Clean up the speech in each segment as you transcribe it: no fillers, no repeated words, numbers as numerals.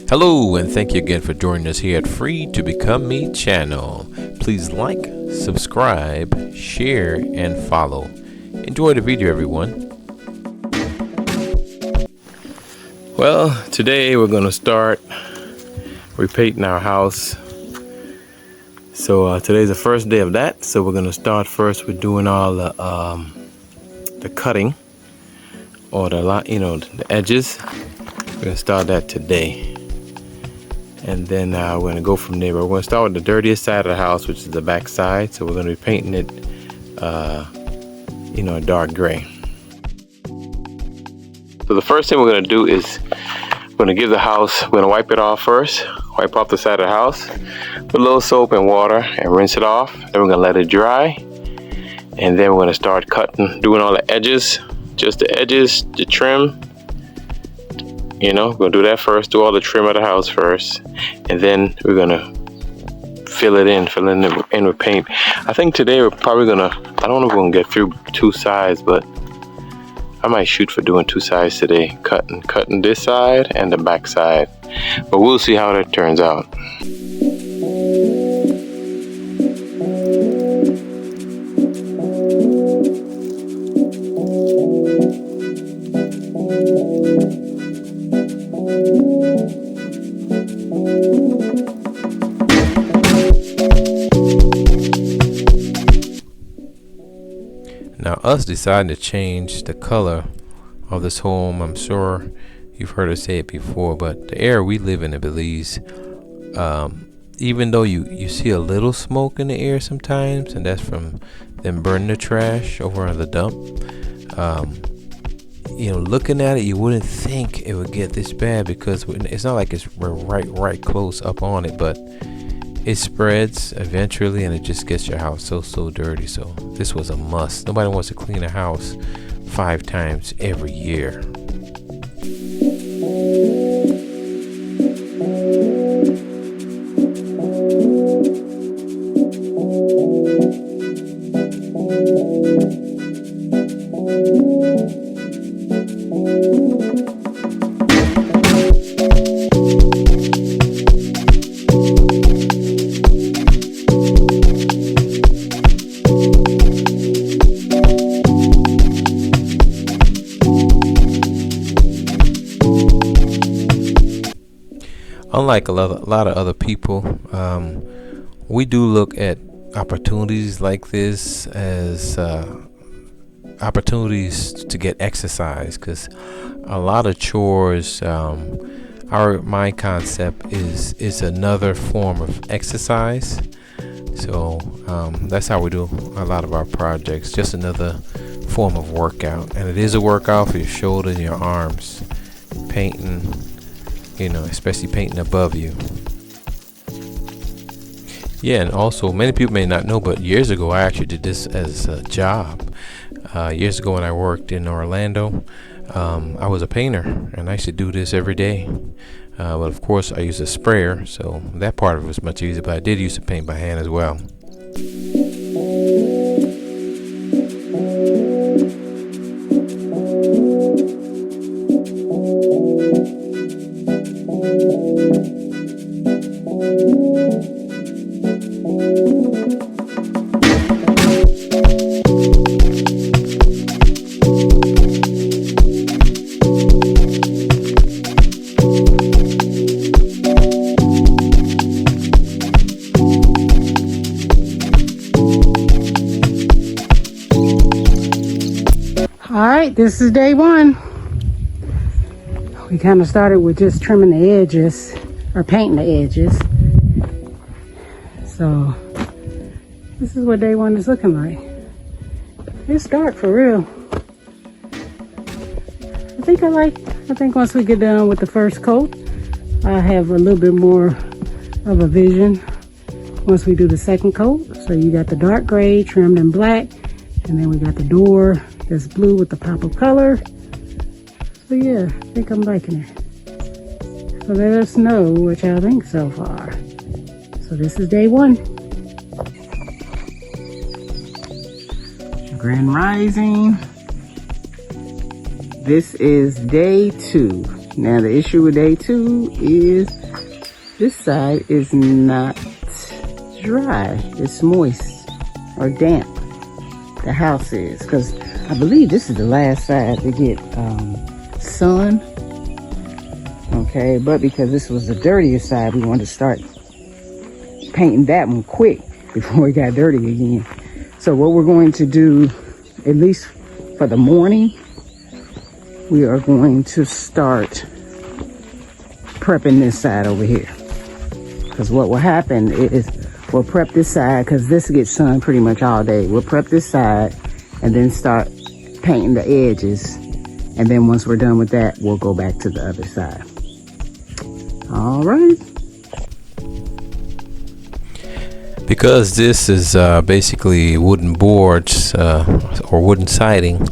Hello, and thank you again for joining us here at Free to Become Me channel. Please like, subscribe, share, and follow. Enjoy the video, everyone. Well, today we're going to start repainting our house. So today's the first day of that. So we're going to start first with doing all the cutting, or the edges. We're going to start that today. And then we're going to go from there. We're going to start with the dirtiest side of the house, which is the back side. So we're going to be painting it, a dark gray. So the first thing we're going to do is we're going to give the house, we're going to wipe it off first. Wipe off the side of the house. Put a little soap and water and rinse it off. Then we're going to let it dry. And then we're going to start cutting, doing all the edges. Just the edges, the trim. We're going to do that first, do all the trim of the house first, and then we're going to fill it in with paint. I think today we're probably going to, I don't know if we're going to get through two sides, but I might shoot for doing two sides today, cutting this side and the back side, but we'll see how that turns out. Now, us deciding to change the color of this home, I'm sure you've heard us say it before, but the area we live in Belize, even though you see a little smoke in the air sometimes, and that's from them burning the trash over on the dump, looking at it, you wouldn't think it would get this bad, because it's not like we're right close up on it, but it spreads eventually, and it just gets your house so dirty. So this was a must. Nobody wants to clean a house 5 times every year. Unlike a lot of other people, we do look at opportunities like this as opportunities to get exercise, because a lot of chores, my concept is another form of exercise. So that's how we do a lot of our projects, just another form of workout. And it is a workout for your shoulder and your arms, painting, especially painting above you. Yeah, and also many people may not know, but years ago I actually did this as a job. Years ago when I worked in Orlando, I was a painter, and I used to do this every day. But of course I used a sprayer, so that part of it was much easier, but I did use to paint by hand as well. All right, this is day one. We kind of started with just trimming the edges, or painting the edges. So this is what day one is looking like. It's dark for real. I think once we get done with the first coat, I have a little bit more of a vision once we do the second coat. So you got the dark gray trimmed in black, and then we got the door that's blue with the pop of color. So yeah, I think I'm liking it. So let us know what y'all think so far. So this is day one. Grand Rising. This is day 2. Now the issue with day 2 is this side is not dry. It's moist or damp. The house is, because I believe this is the last side to get sun. Okay, but because this was the dirtiest side, we wanted to start painting that one quick before it got dirty again. So what we're going to do, at least for the morning, we are going to start prepping this side over here. Because what will happen is we'll prep this side, because this gets sun pretty much all day. We'll prep this side and then start painting the edges. And then once we're done with that, we'll go back to the other side. All right. Because this is basically wooden boards or wooden siding,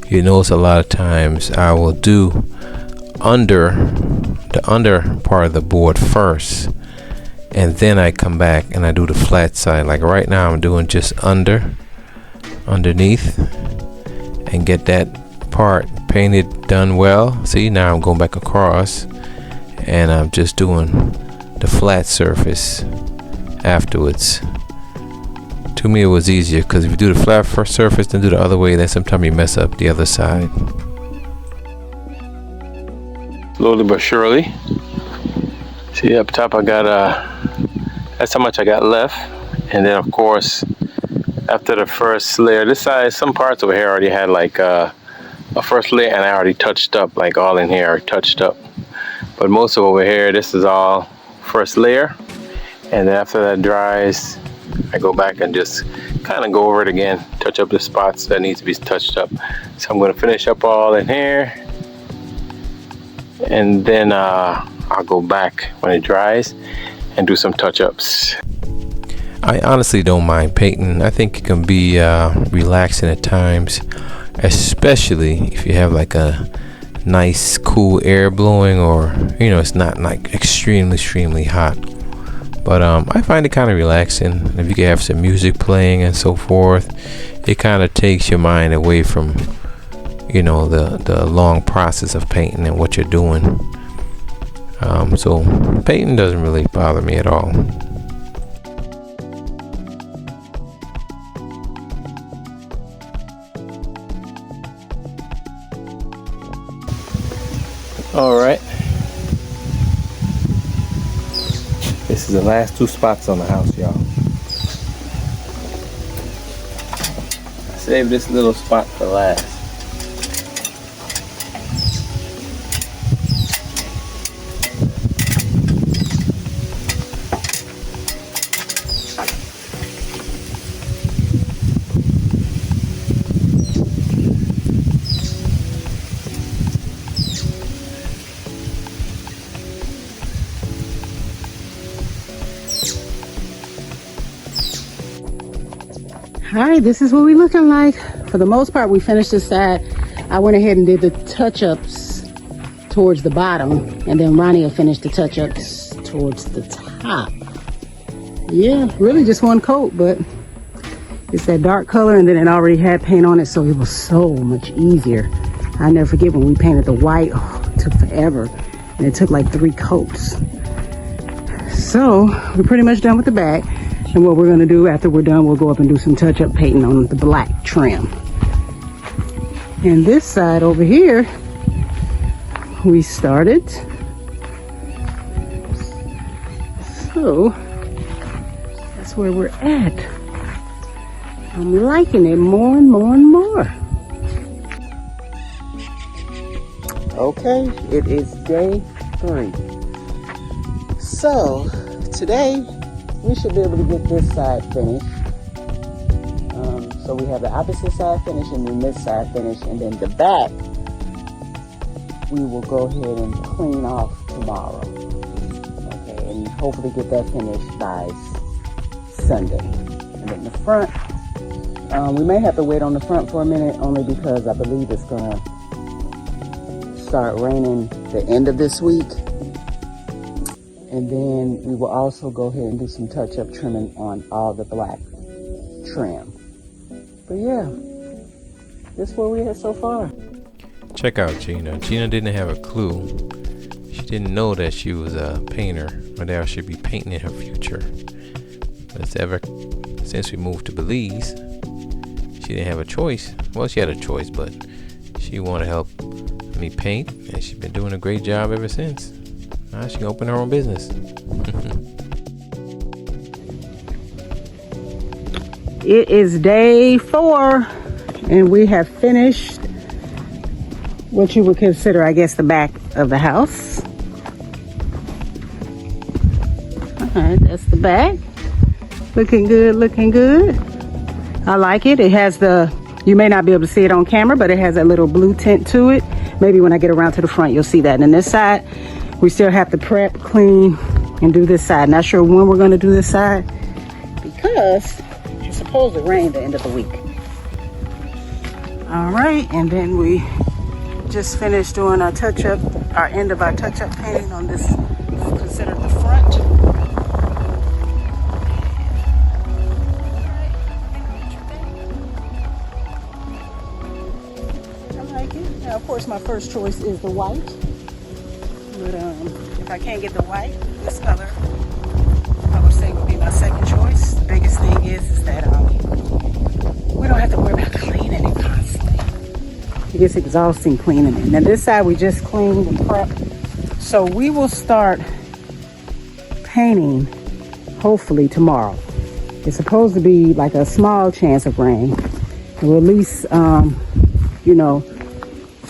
you notice a lot of times I will do the under part of the board first, and then I come back and I do the flat side. Like right now I'm doing just underneath, and get that part painted done well. See, now I'm going back across and I'm just doing the flat surface afterwards. To me it was easier, because if you do the flat first surface then do the other way, then sometimes you mess up the other side. Slowly but surely. See up top I got that's how much I got left. And then of course after the first layer, this side, some parts over here already had like a first layer, and I already touched up, like all in here are touched up. But most of over here, this is all first layer. And then after that dries, I go back and just kind of go over it again, touch up the spots that need to be touched up. So I'm going to finish up all in here, and then I'll go back when it dries and do some touch-ups. I honestly don't mind painting. I think it can be relaxing at times, especially if you have like a nice cool air blowing, or you know, it's not like extremely hot. But I find it kind of relaxing. If you can have some music playing and so forth, it kind of takes your mind away from, you know, the long process of painting and what you're doing. So painting doesn't really bother me at all. All right. This is the last 2 spots on the house, y'all. Save this little spot for last. All right, this is what we looking like. For the most part, we finished this side. I went ahead and did the touch-ups towards the bottom, and then Ronnie will finish the touch-ups towards the top. Yeah, really just one coat, but it's that dark color, and then it already had paint on it, so it was so much easier. I never forget when we painted the white. Oh, it took forever, and it took like 3 coats. So we're pretty much done with the back. And what we're going to do after we're done, we'll go up and do some touch-up painting on the black trim. And this side over here, we started. So that's where we're at. I'm liking it more and more and more. Okay, it is day 3. So today, we should be able to get this side finished. So we have the opposite side finished and then this side finished, and then the back we will go ahead and clean off tomorrow. Okay, and hopefully get that finished by Sunday. And then the front, we may have to wait on the front for a minute, only because I believe it's gonna start raining the end of this week. And then we will also go ahead and do some touch-up trimming on all the black trim. But yeah, this is where we are so far. Check out Gina. Gina didn't have a clue She didn't know that she was a painter, or that she'd be painting in her future. But ever since we moved to Belize, she didn't have a choice. Well, she had a choice, but she wanted to help me paint, and she's been doing a great job ever since. Now she can open her own business. It is day 4, and we have finished what you would consider, I guess, the back of the house. All right, that's the back. Looking good, looking good. I like it. It has you may not be able to see it on camera, but it has a little blue tint to it. Maybe when I get around to the front, you'll see that. And this side, we still have to prep, clean, and do this side. Not sure when we're going to do this side because it's supposed to rain the end of the week. All right, and then we just finished doing our end of our touch-up painting on this, considered the front. Now, of course, my first choice is the white, but if I can't get the white, this color, I would say would be my second choice. The biggest thing is that we don't have to worry about cleaning it constantly. It gets exhausting cleaning it. Now, this side we just cleaned and prepped, so we will start painting hopefully tomorrow. It's supposed to be like a small chance of rain. We'll at least,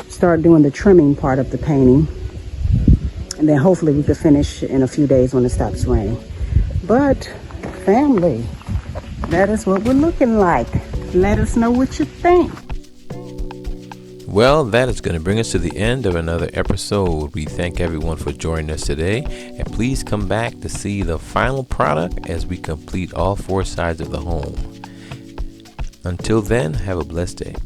start doing the trimming part of the painting, and then hopefully we can finish in a few days when it stops raining. But family, that is what we're looking like. Let us know what you think. Well, that is going to bring us to the end of another episode. We thank everyone for joining us today, and please come back to see the final product as we complete all 4 sides of the home. Until then, have a blessed day.